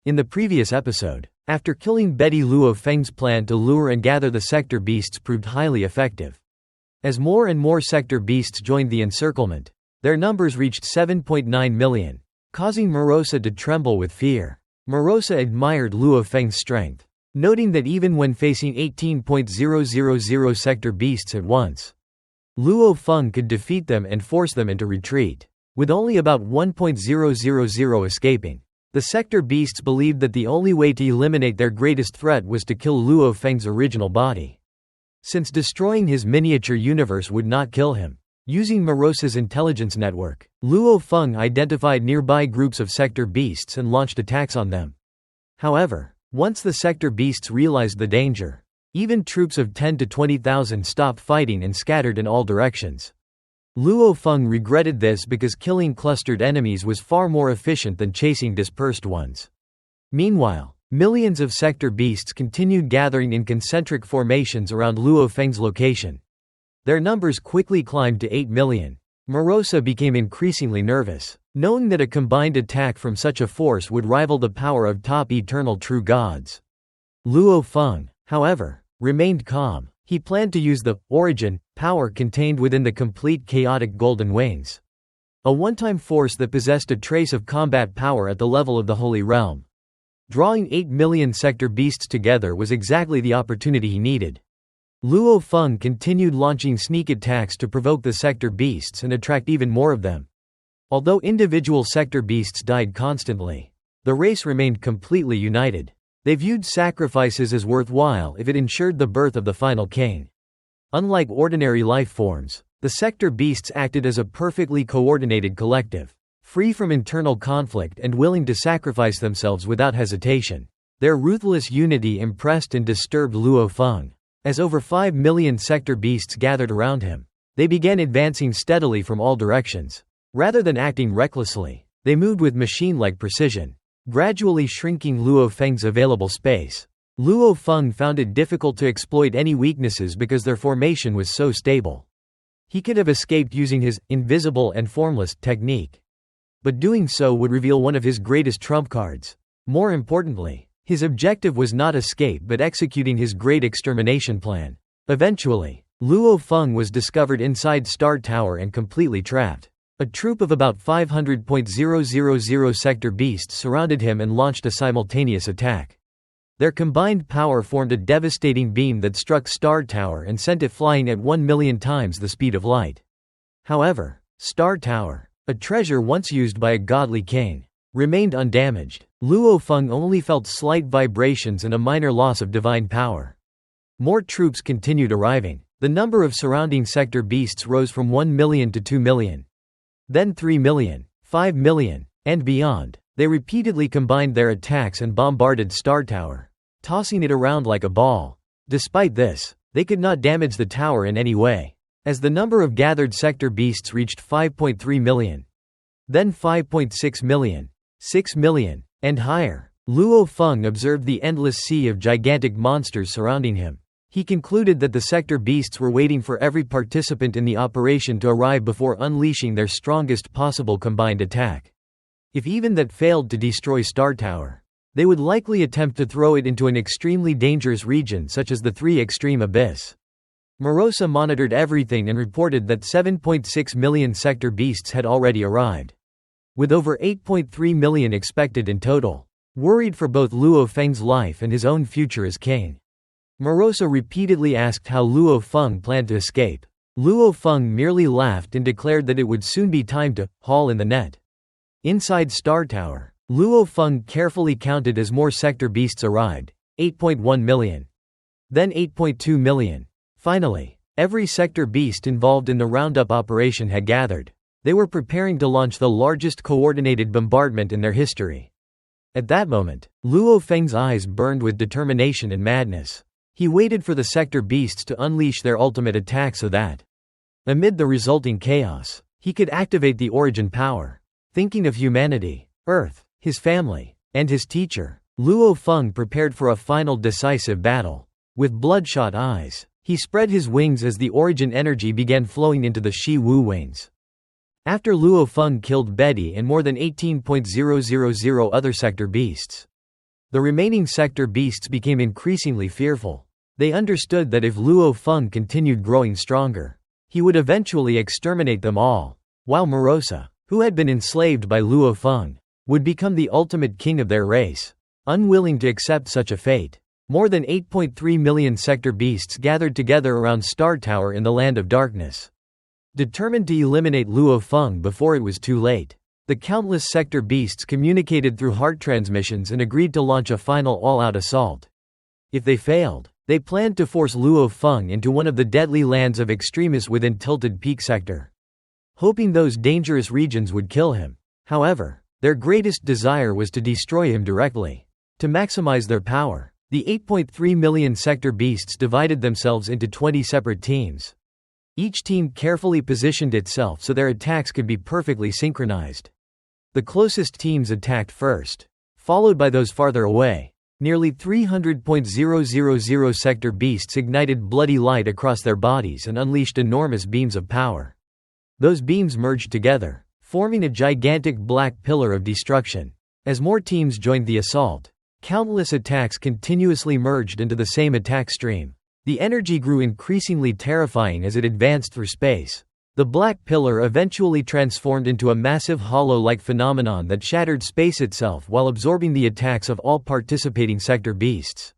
In the previous episode, after killing Betty, Luo Feng's plan to lure and gather the sector beasts proved highly effective. As more and more sector beasts joined the encirclement, their numbers reached 7.9 million, causing Morosa to tremble with fear. Morosa admired Luo Feng's strength, noting that even when facing 18,000 sector beasts at once, Luo Feng could defeat them and force them into retreat, with only about 1,000 escaping. The sector beasts believed that the only way to eliminate their greatest threat was to kill Luo Feng's original body. Since destroying his miniature universe would not kill him, using Morosa's intelligence network, Luo Feng identified nearby groups of sector beasts and launched attacks on them. However, once the sector beasts realized the danger, even troops of 10 to 20,000 stopped fighting and scattered in all directions. Luo Feng regretted this because killing clustered enemies was far more efficient than chasing dispersed ones. Meanwhile, millions of sector beasts continued gathering in concentric formations around Luo Feng's location. Their numbers quickly climbed to 8 million. Morosa became increasingly nervous, knowing that a combined attack from such a force would rival the power of top eternal true gods. Luo Feng, however, remained calm. He planned to use the origin power contained within the complete chaotic golden wings, a one-time force that possessed a trace of combat power at the level of the Holy Realm. Drawing 8 million sector beasts together was exactly the opportunity he needed. Luo Feng continued launching sneak attacks to provoke the sector beasts and attract even more of them. Although individual sector beasts died constantly, the race remained completely united. They viewed sacrifices as worthwhile if it ensured the birth of the final king. Unlike ordinary life forms, the sector beasts acted as a perfectly coordinated collective, free from internal conflict and willing to sacrifice themselves without hesitation. Their ruthless unity impressed and disturbed Luo Feng. As over 5 million sector beasts gathered around him, they began advancing steadily from all directions. Rather than acting recklessly, they moved with machine-like precision, gradually shrinking Luo Feng's available space. Luo Feng found it difficult to exploit any weaknesses because their formation was so stable. He could have escaped using his invisible and formless technique, but doing so would reveal one of his greatest trump cards. More importantly, his objective was not escape but executing his great extermination plan. Eventually, Luo Feng was discovered inside Star Tower and completely trapped. A troop of about 500,000 sector beasts surrounded him and launched a simultaneous attack. Their combined power formed a devastating beam that struck Star Tower and sent it flying at 1 million times the speed of light. However, Star Tower, a treasure once used by a godly king, remained undamaged. Luo Feng only felt slight vibrations and a minor loss of divine power. More troops continued arriving. The number of surrounding sector beasts rose from 1 million to 2 million. Then 3 million, 5 million, and beyond. They repeatedly combined their attacks and bombarded Star Tower, tossing it around like a ball. Despite this, they could not damage the tower in any way. As the number of gathered sector beasts reached 5.3 million, then 5.6 million, 6 million, and higher, Luo Feng observed the endless sea of gigantic monsters surrounding him. He concluded that the sector beasts were waiting for every participant in the operation to arrive before unleashing their strongest possible combined attack. If even that failed to destroy Star Tower, they would likely attempt to throw it into an extremely dangerous region such as the Three Extreme Abyss. Morosa monitored everything and reported that 7.6 million sector beasts had already arrived, with over 8.3 million expected in total. Worried for both Luo Feng's life and his own future as king, Morosa repeatedly asked how Luo Feng planned to escape. Luo Feng merely laughed and declared that it would soon be time to haul in the net. Inside Star Tower, Luo Feng carefully counted as more sector beasts arrived, 8.1 million. Then 8.2 million. Finally, every sector beast involved in the roundup operation had gathered. They were preparing to launch the largest coordinated bombardment in their history. At that moment, Luo Feng's eyes burned with determination and madness. He waited for the sector beasts to unleash their ultimate attack so that, amid the resulting chaos, he could activate the origin power. Thinking of humanity, Earth, his family, and his teacher, Luo Feng prepared for a final decisive battle. With bloodshot eyes, he spread his wings as the origin energy began flowing into the Shi Wu wings. After Luo Feng killed Betty and more than 18,000 other sector beasts, The remaining sector beasts became increasingly fearful. They understood that if Luo Feng continued growing stronger, he would eventually exterminate them all, while Morosa, who had been enslaved by Luo Feng, would become the ultimate king of their race. Unwilling to accept such a fate, more than 8.3 million sector beasts gathered together around Star Tower in the Land of Darkness. Determined to eliminate Luo Feng before it was too late, the countless sector beasts communicated through heart transmissions and agreed to launch a final all-out assault. If they failed, they planned to force Luo Feng into one of the deadly lands of extremists within Tilted Peak Sector, hoping those dangerous regions would kill him. However, their greatest desire was to destroy him directly. To maximize their power, the 8.3 million sector beasts divided themselves into 20 separate teams. Each team carefully positioned itself so their attacks could be perfectly synchronized. The closest teams attacked first, followed by those farther away. Nearly 300,000 sector beasts ignited bloody light across their bodies and unleashed enormous beams of power. Those beams merged together, forming a gigantic black pillar of destruction. As more teams joined the assault, countless attacks continuously merged into the same attack stream. The energy grew increasingly terrifying as it advanced through space. The black pillar eventually transformed into a massive hollow-like phenomenon that shattered space itself while absorbing the attacks of all participating sector beasts.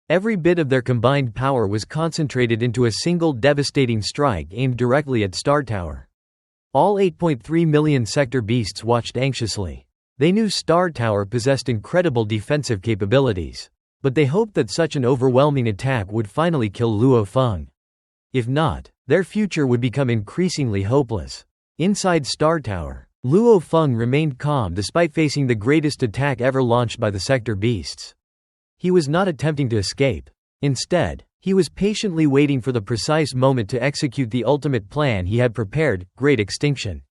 Every bit of their combined power was concentrated into a single devastating strike aimed directly at Star Tower. All 8.3 million sector beasts watched anxiously. They knew Star Tower possessed incredible defensive capabilities, but they hoped that such an overwhelming attack would finally kill Luo Feng. If not, their future would become increasingly hopeless. Inside Star Tower, Luo Feng remained calm despite facing the greatest attack ever launched by the sector beasts. He was not attempting to escape. Instead, he was patiently waiting for the precise moment to execute the ultimate plan he had prepared: great extinction.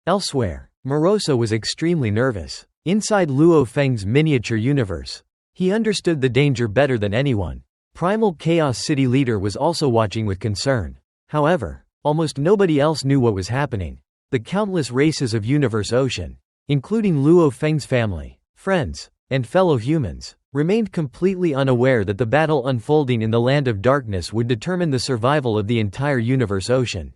Elsewhere, Morosa was extremely nervous. Inside Luo Feng's miniature universe, he understood the danger better than anyone. Primal Chaos City leader was also watching with concern. However, almost nobody else knew what was happening. The countless races of Universe Ocean, including Luo Feng's family, friends, and fellow humans, remained completely unaware that the battle unfolding in the Land of Darkness would determine the survival of the entire Universe Ocean.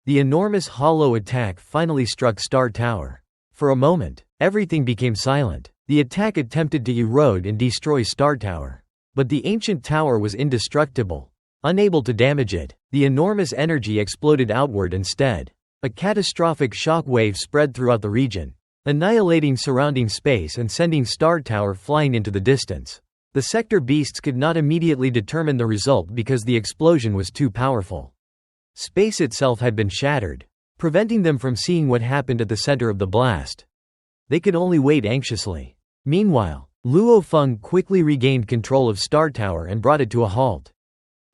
The enormous hollow attack finally struck Star Tower. For a moment, everything became silent. The attack attempted to erode and destroy Star Tower. But the ancient tower was indestructible. Unable to damage it, the enormous energy exploded outward instead. A catastrophic shock wave spread throughout the region, annihilating surrounding space and sending Star Tower flying into the distance. The sector beasts could not immediately determine the result because the explosion was too powerful. Space itself had been shattered, preventing them from seeing what happened at the center of the blast. They could only wait anxiously. Meanwhile, Luo Feng quickly regained control of Star Tower and brought it to a halt.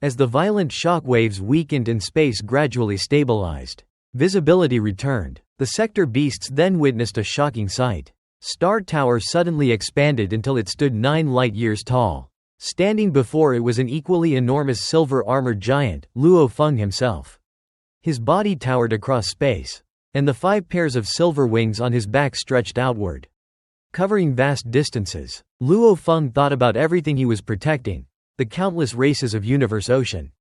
As the violent shock waves weakened and space gradually stabilized, visibility returned. The sector beasts then witnessed a shocking sight. Star Tower suddenly expanded until it stood 9 light-years tall. Standing before it was an equally enormous silver-armored giant, Luo Feng himself. His body towered across space, and the 5 pairs of silver wings on his back stretched outward. Covering vast distances, Luo Feng thought about everything he was protecting: the countless races of Universe Ocean,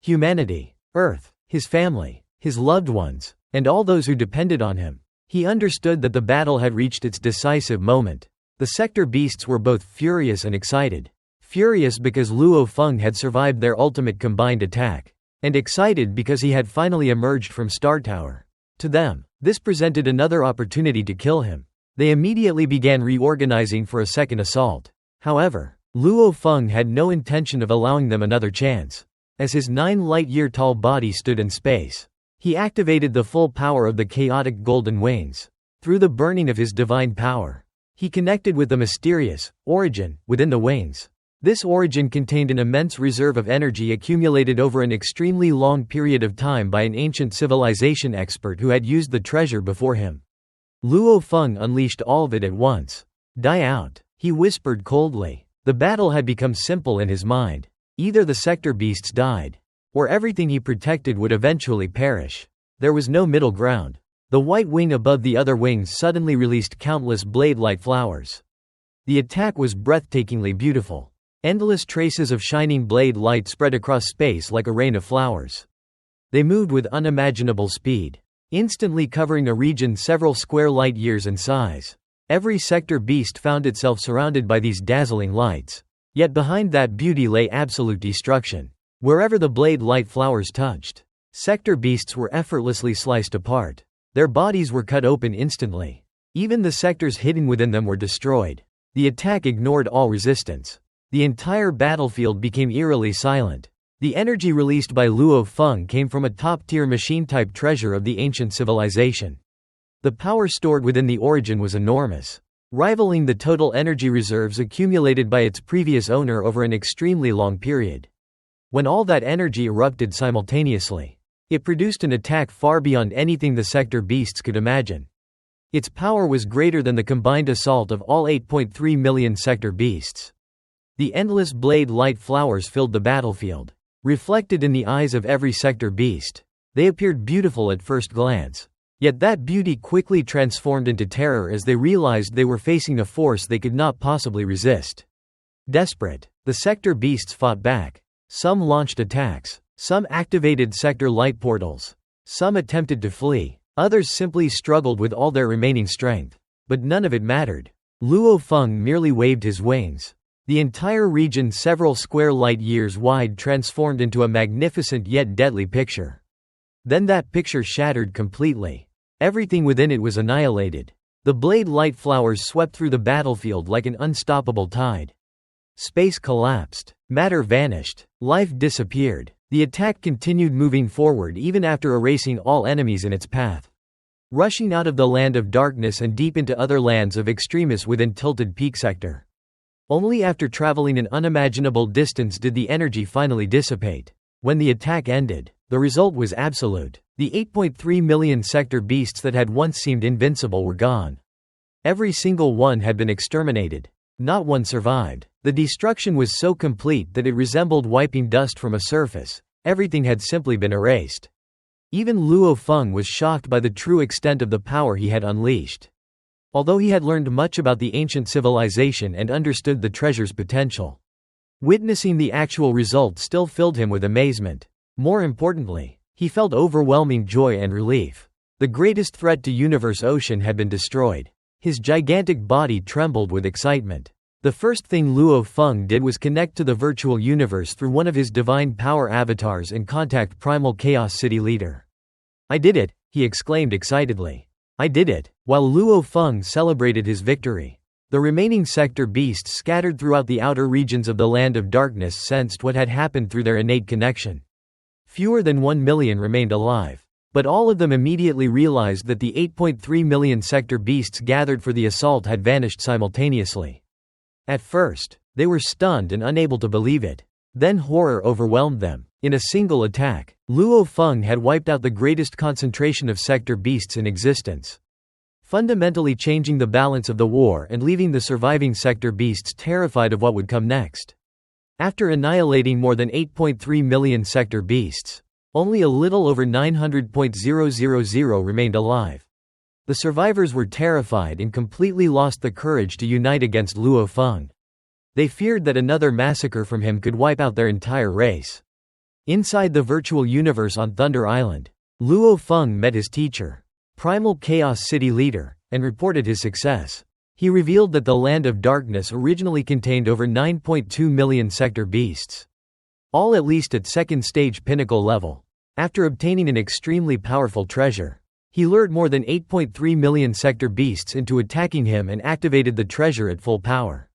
humanity, Earth, his family, his loved ones, and all those who depended on him. He understood that the battle had reached its decisive moment. The sector beasts were both furious and excited. Furious because Luo Feng had survived their ultimate combined attack, and excited because he had finally emerged from Star Tower. To them, this presented another opportunity to kill him. They immediately began reorganizing for a second assault. However, Luo Feng had no intention of allowing them another chance. As his 9 light-year tall body stood in space, he activated the full power of the chaotic golden wings. Through the burning of his divine power, he connected with the mysterious origin within the wings. This origin contained an immense reserve of energy accumulated over an extremely long period of time by an ancient civilization expert who had used the treasure before him. Luo Feng unleashed all of it at once. "Die out," he whispered coldly. The battle had become simple in his mind. Either the sector beasts died, or everything he protected would eventually perish. There was no middle ground. The white wing above the other wings suddenly released countless blade-like flowers. The attack was breathtakingly beautiful. Endless traces of shining blade light spread across space like a rain of flowers. They moved with unimaginable speed, instantly covering a region several square light years in size. Every sector beast found itself surrounded by these dazzling lights. Yet behind that beauty lay absolute destruction. Wherever the blade light flowers touched, sector beasts were effortlessly sliced apart. Their bodies were cut open instantly. Even the sectors hidden within them were destroyed. The attack ignored all resistance. The entire battlefield became eerily silent. The energy released by Luo Feng came from a top-tier machine-type treasure of the ancient civilization. The power stored within the origin was enormous, rivaling the total energy reserves accumulated by its previous owner over an extremely long period. When all that energy erupted simultaneously, it produced an attack far beyond anything the sector beasts could imagine. Its power was greater than the combined assault of all 8.3 million sector beasts. The endless blade light flowers filled the battlefield, reflected in the eyes of every sector beast. They appeared beautiful at first glance. Yet that beauty quickly transformed into terror as they realized they were facing a force they could not possibly resist. Desperate, the sector beasts fought back. Some launched attacks. Some activated sector light portals. Some attempted to flee. Others simply struggled with all their remaining strength. But none of it mattered. Luo Feng merely waved his wings. The entire region, several square light years wide, transformed into a magnificent yet deadly picture. Then that picture shattered completely. Everything within it was annihilated. The blade light flowers swept through the battlefield like an unstoppable tide. Space collapsed. Matter vanished. Life disappeared. The attack continued moving forward even after erasing all enemies in its path. Rushing out of the land of darkness and deep into other lands of extremis within Tilted Peak sector. Only after traveling an unimaginable distance did the energy finally dissipate. When the attack ended, the result was absolute. The 8.3 million sector beasts that had once seemed invincible were gone. Every single one had been exterminated. Not one survived. The destruction was so complete that it resembled wiping dust from a surface. Everything had simply been erased. Even Luo Feng was shocked by the true extent of the power he had unleashed. Although he had learned much about the ancient civilization and understood the treasure's potential, witnessing the actual result still filled him with amazement. More importantly, he felt overwhelming joy and relief. The greatest threat to universe ocean had been destroyed. His gigantic body trembled with excitement. The first thing Luo Feng did was connect to the virtual universe through one of his divine power avatars and contact Primal Chaos City leader. "I did it," he exclaimed excitedly. "I did it." While Luo Feng celebrated his victory, the remaining sector beasts scattered throughout the outer regions of the Land of Darkness sensed what had happened through their innate connection. Fewer than 1 million remained alive. But all of them immediately realized that the 8.3 million sector beasts gathered for the assault had vanished simultaneously. At first, they were stunned and unable to believe it. Then horror overwhelmed them. In a single attack, Luo Feng had wiped out the greatest concentration of sector beasts in existence, fundamentally changing the balance of the war and leaving the surviving sector beasts terrified of what would come next. After annihilating more than 8.3 million sector beasts, only a little over 900,000 remained alive. The survivors were terrified and completely lost the courage to unite against Luo Feng. They feared that another massacre from him could wipe out their entire race. Inside the virtual universe on Thunder Island, Luo Feng met his teacher, Primal Chaos City leader, and reported his success. He revealed that the Land of Darkness originally contained over 9.2 million sector beasts, all at least at second stage pinnacle level. After obtaining an extremely powerful treasure, he lured more than 8.3 million sector beasts into attacking him and activated the treasure at full power,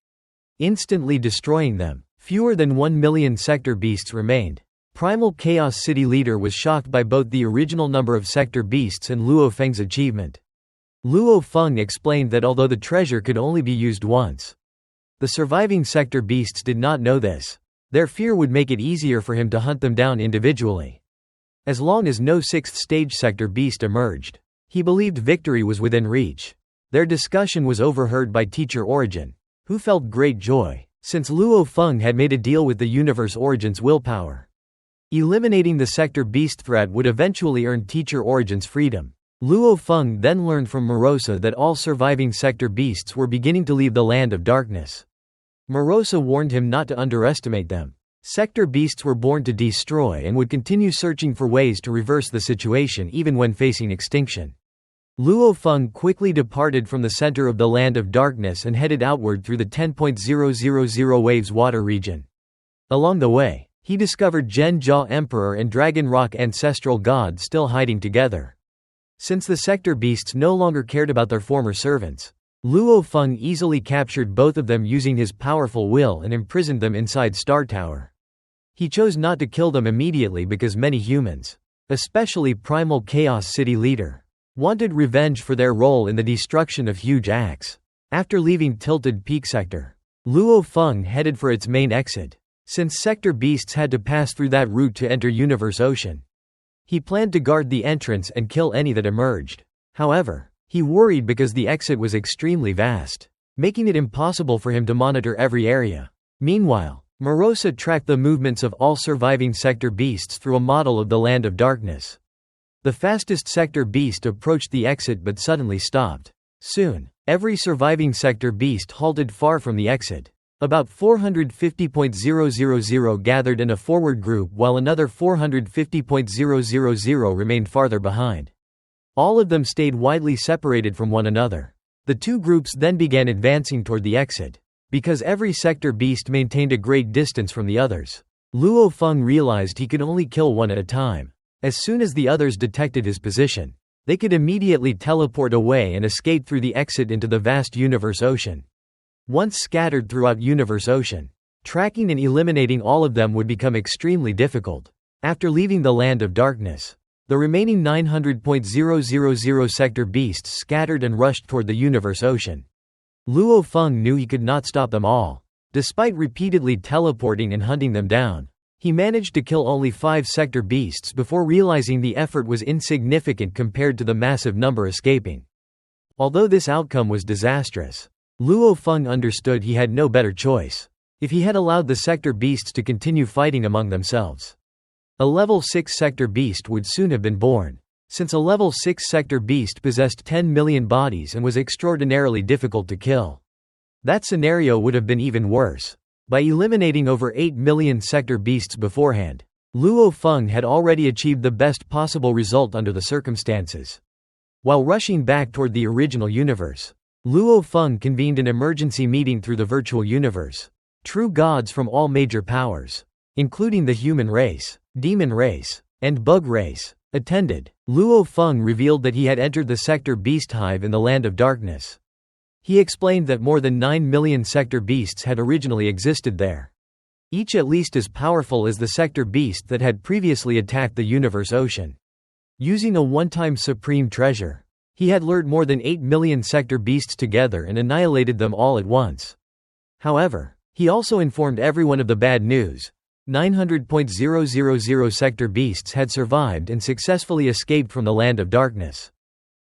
instantly destroying them. Fewer than 1 million sector beasts remained. Primal Chaos City leader was shocked by both the original number of sector beasts and Luo Feng's achievement. Luo Feng explained that although the treasure could only be used once, the surviving sector beasts did not know this. Their fear would make it easier for him to hunt them down individually. As long as no sixth stage sector beast emerged, he believed victory was within reach. Their discussion was overheard by Teacher Origin, who felt great joy, since Luo Feng had made a deal with the universe Origin's willpower. Eliminating the sector beast threat would eventually earn Teacher Origin's freedom. Luo Feng then learned from Morosa that all surviving sector beasts were beginning to leave the land of darkness. Morosa warned him not to underestimate them. Sector beasts were born to destroy and would continue searching for ways to reverse the situation even when facing extinction. Luo Feng quickly departed from the center of the land of darkness and headed outward through the 10.000 Waves water region. Along the way, he discovered Zhen Jia Emperor and Dragon Rock ancestral god still hiding together. Since the sector beasts no longer cared about their former servants, Luo Feng easily captured both of them using his powerful will and imprisoned them inside Star Tower. He chose not to kill them immediately because many humans, especially Primal Chaos City leader, wanted revenge for their role in the destruction of huge acts. After leaving Tilted Peak Sector, Luo Feng headed for its main exit, since sector beasts had to pass through that route to enter Universe Ocean. He planned to guard the entrance and kill any that emerged. However, he worried because the exit was extremely vast, making it impossible for him to monitor every area. Meanwhile, Morosa tracked the movements of all surviving sector beasts through a model of the Land of Darkness. The fastest sector beast approached the exit but suddenly stopped. Soon, every surviving sector beast halted far from the exit. About 450.000 gathered in a forward group while another 450.000 remained farther behind. All of them stayed widely separated from one another. The two groups then began advancing toward the exit. Because every sector beast maintained a great distance from the others, Luo Feng realized he could only kill one at a time. As soon as the others detected his position, they could immediately teleport away and escape through the exit into the vast Universe Ocean. Once scattered throughout Universe Ocean, tracking and eliminating all of them would become extremely difficult. After leaving the Land of Darkness, the remaining 900.000 sector beasts scattered and rushed toward the Universe Ocean. Luo Feng knew he could not stop them all. Despite repeatedly teleporting and hunting them down, he managed to kill only 5 sector beasts before realizing the effort was insignificant compared to the massive number escaping. Although this outcome was disastrous, Luo Feng understood he had no better choice. If he had allowed the sector beasts to continue fighting among themselves, a level 6 sector beast would soon have been born. Since a level 6 sector beast possessed 10 million bodies and was extraordinarily difficult to kill, that scenario would have been even worse. By eliminating over 8 million sector beasts beforehand, Luo Feng had already achieved the best possible result under the circumstances. While rushing back toward the original universe, Luo Feng convened an emergency meeting through the virtual universe. True gods from all major powers, including the human race, demon race, and bug race, attended. Luo Feng revealed that he had entered the sector beast hive in the Land of Darkness. He explained that more than 9 million sector beasts had originally existed there, each at least as powerful as the sector beast that had previously attacked the Universe Ocean. Using a one-time supreme treasure, he had lured more than 8 million sector beasts together and annihilated them all at once. However, he also informed everyone of the bad news. 900.000 sector beasts had survived and successfully escaped from the Land of Darkness.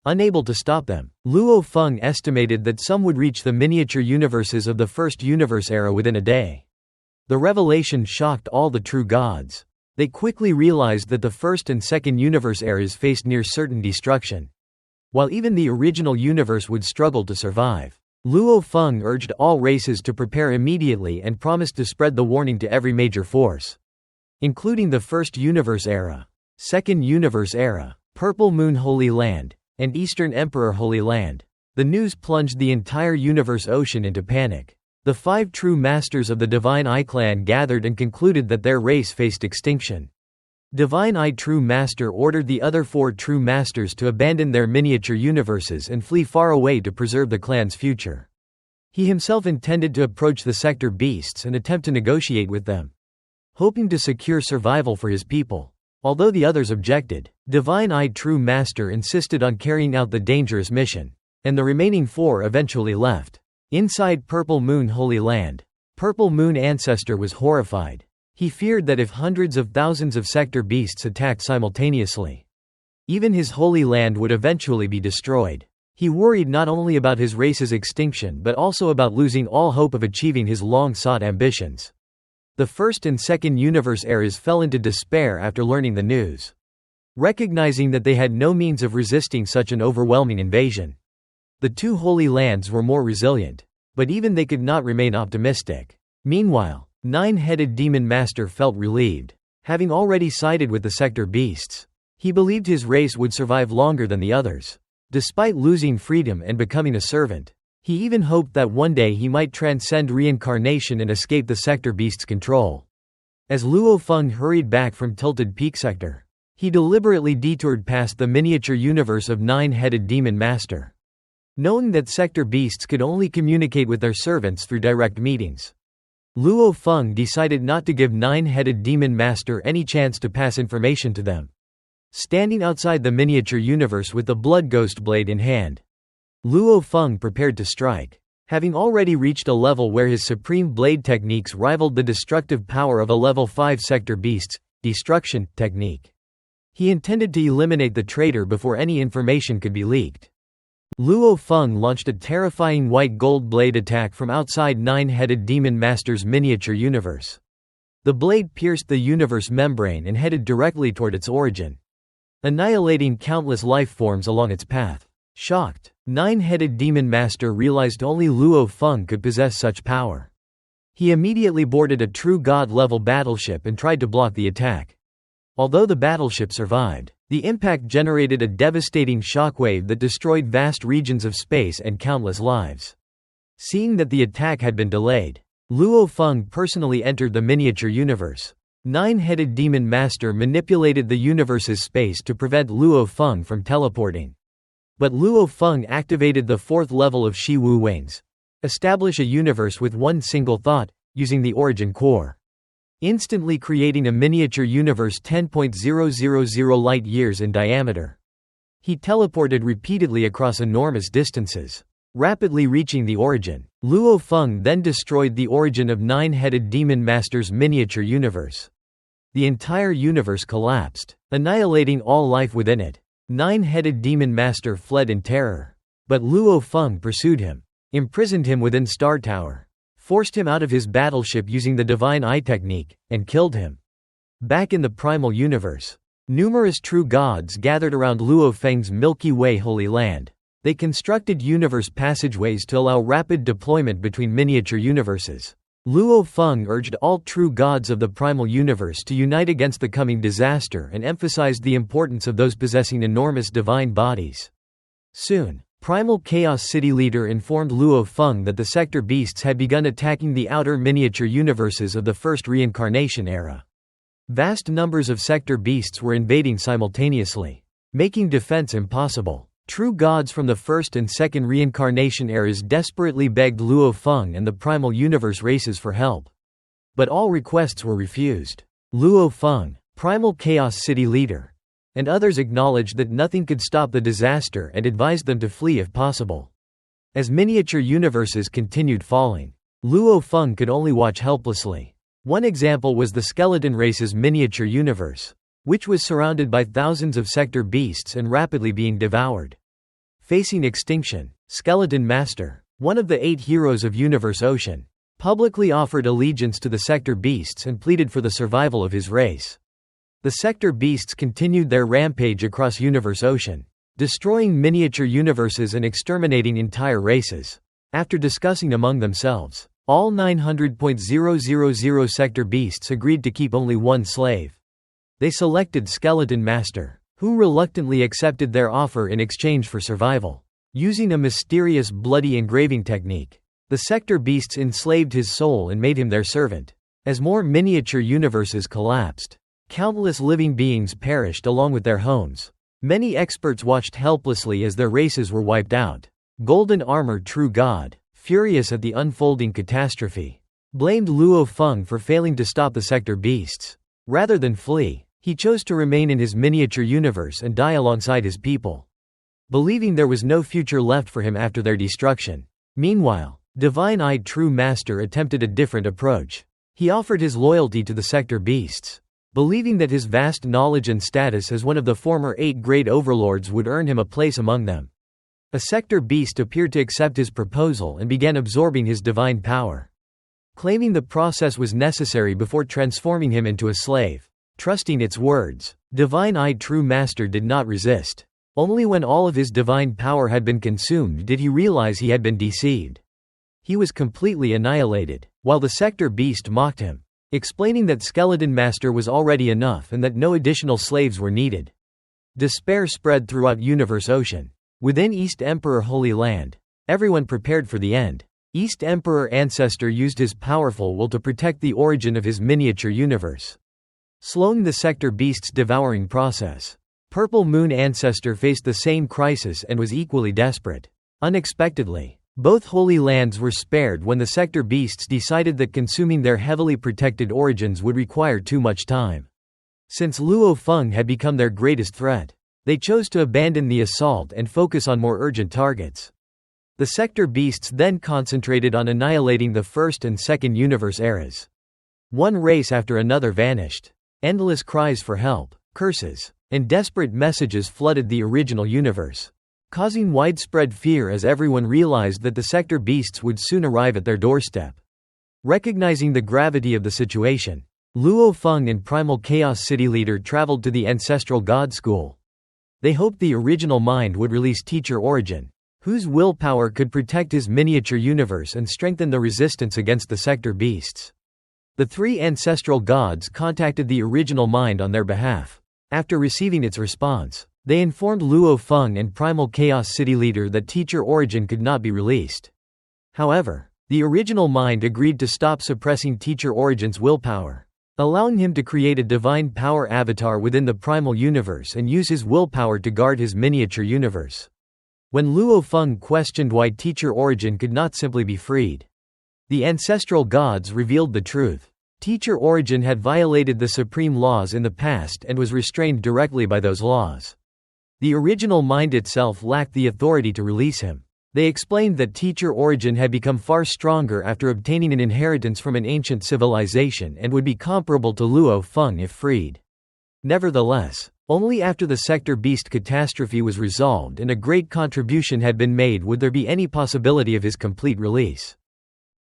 Unable to stop them, Luo Feng estimated that some would reach the miniature universes of the First Universe era within a day. The revelation shocked all the true gods. They quickly realized that the First and Second Universe eras faced near certain destruction, while even the original universe would struggle to survive. Luo Feng urged all races to prepare immediately and promised to spread the warning to every major force, including the First Universe era, Second Universe era, Purple Moon Holy Land, and Eastern Emperor Holy Land. The news plunged the entire Universe Ocean into panic. The 5 true masters of the Divine Eye clan gathered and concluded that their race faced extinction. Divine Eye True Master ordered the other 4 True Masters to abandon their miniature universes and flee far away to preserve the clan's future. He himself intended to approach the sector beasts and attempt to negotiate with them, hoping to secure survival for his people. Although the others objected, Divine Eye True Master insisted on carrying out the dangerous mission, and the remaining 4 eventually left. Inside Purple Moon Holy Land, Purple Moon Ancestor was horrified. He feared that if hundreds of thousands of sector beasts attacked simultaneously, even his holy land would eventually be destroyed. He worried not only about his race's extinction but also about losing all hope of achieving his long-sought ambitions. The First and Second Universe eras fell into despair after learning the news. recognizing that they had no means of resisting such an overwhelming invasion. The two Holy Lands were more resilient, but even they could not remain optimistic. Meanwhile, Nine-Headed Demon Master felt relieved, having already sided with the sector beasts. He believed his race would survive longer than the others. Despite losing freedom and becoming a servant, he even hoped that one day he might transcend reincarnation and escape the sector beast's control. As Luo Feng hurried back from Tilted Peak Sector, he deliberately detoured past the miniature universe of Nine-Headed Demon Master. Knowing that sector beasts could only communicate with their servants through direct meetings, Luo Feng decided not to give Nine-Headed Demon Master any chance to pass information to them. Standing outside the miniature universe with the Blood Ghost Blade in hand, Luo Feng prepared to strike. Having already reached a level where his supreme blade techniques rivaled the destructive power of a level 5 sector beast's destruction technique, he intended to eliminate the traitor before any information could be leaked. Luo Feng launched a terrifying white gold blade attack from outside Nine-Headed Demon Master's miniature universe. The blade pierced the universe membrane and headed directly toward its origin, annihilating countless life forms along its path. Shocked, Nine-Headed Demon Master realized only Luo Feng could possess such power. He immediately boarded a true god-level battleship and tried to block the attack. Although the battleship survived, the impact generated a devastating shockwave that destroyed vast regions of space and countless lives. Seeing that the attack had been delayed, Luo Feng personally entered the miniature universe. Nine-Headed Demon Master manipulated the universe's space to prevent Luo Feng from teleporting. But Luo Feng activated the 4th level of Shi Wu Wings, establish a universe with one single thought, using the origin core, instantly creating a miniature universe 10.000 light-years in diameter. He teleported repeatedly across enormous distances, rapidly reaching the origin. Luo Feng then destroyed the origin of Nine-Headed Demon Master's miniature universe. The entire universe collapsed, annihilating all life within it. Nine-Headed Demon Master fled in terror. But Luo Feng pursued him, imprisoned him within Star Tower, forced him out of his battleship using the Divine Eye technique, and killed him. Back in the primal universe, numerous true gods gathered around Luo Feng's Milky Way Holy Land. They constructed universe passageways to allow rapid deployment between miniature universes. Luo Feng urged all true gods of the primal universe to unite against the coming disaster and emphasized the importance of those possessing enormous divine bodies. Soon, Primal Chaos City leader informed Luo Feng that the sector beasts had begun attacking the outer miniature universes of the first reincarnation era. Vast numbers of sector beasts were invading simultaneously, making defense impossible. True gods from the first and second reincarnation eras desperately begged Luo Feng and the primal universe races for help. But all requests were refused. Luo Feng, Primal Chaos City leader, and others acknowledged that nothing could stop the disaster and advised them to flee if possible. As miniature universes continued falling, Luo Feng could only watch helplessly. One example was the skeleton race's miniature universe, which was surrounded by thousands of sector beasts and rapidly being devoured. Facing extinction, Skeleton Master, one of the 8 heroes of Universe Ocean, publicly offered allegiance to the sector beasts and pleaded for the survival of his race. The sector beasts continued their rampage across Universe Ocean, destroying miniature universes and exterminating entire races. After discussing among themselves, all 900.000 sector beasts agreed to keep only one slave. They selected Skeleton Master, who reluctantly accepted their offer in exchange for survival. Using a mysterious bloody engraving technique, the sector beasts enslaved his soul and made him their servant. As more miniature universes collapsed, countless living beings perished along with their homes. Many experts watched helplessly as their races were wiped out. Golden Armor True God, furious at the unfolding catastrophe, blamed Luo Feng for failing to stop the sector beasts. Rather than flee, he chose to remain in his miniature universe and die alongside his people, believing there was no future left for him after their destruction. Meanwhile, Divine-Eyed True Master attempted a different approach. He offered his loyalty to the sector beasts, believing that his vast knowledge and status as one of the former 8 great overlords would earn him a place among them. A sector beast appeared to accept his proposal and began absorbing his divine power, claiming the process was necessary before transforming him into a slave. trusting its words. Divine-eyed true master did not resist. Only when all of his divine power had been consumed did he realize he had been deceived. He was completely annihilated, while the sector beast mocked him, explaining that Skeleton Master was already enough and that no additional slaves were needed. Despair spread throughout Universe Ocean. Within East Emperor Holy Land, everyone prepared for the end. East Emperor Ancestor used his powerful will to protect the origin of his miniature universe, slowing the sector beast's devouring process. Purple Moon Ancestor faced the same crisis and was equally desperate. Unexpectedly, both holy lands were spared when the sector beasts decided that consuming their heavily protected origins would require too much time. Since Luo Feng had become their greatest threat, they chose to abandon the assault and focus on more urgent targets. The sector beasts then concentrated on annihilating the first and second universe eras. One race after another vanished. Endless cries for help, curses, and desperate messages flooded the original universe, causing widespread fear as everyone realized that the sector beasts would soon arrive at their doorstep. Recognizing the gravity of the situation, Luo Feng and Primal Chaos City Leader traveled to the Ancestral God School. They hoped the original mind would release Teacher Origin, whose willpower could protect his miniature universe and strengthen the resistance against the sector beasts. The three ancestral gods contacted the original mind on their behalf. After receiving its response, they informed Luo Feng and Primal Chaos City Leader that Teacher Origin could not be released. However, the original mind agreed to stop suppressing Teacher Origin's willpower, allowing him to create a divine power avatar within the primal universe and use his willpower to guard his miniature universe. When Luo Feng questioned why Teacher Origin could not simply be freed, the ancestral gods revealed the truth. Teacher Origin had violated the supreme laws in the past and was restrained directly by those laws. The original mind itself lacked the authority to release him. They explained that Teacher Origin had become far stronger after obtaining an inheritance from an ancient civilization and would be comparable to Luo Feng if freed. Nevertheless, only after the sector beast catastrophe was resolved and a great contribution had been made would there be any possibility of his complete release.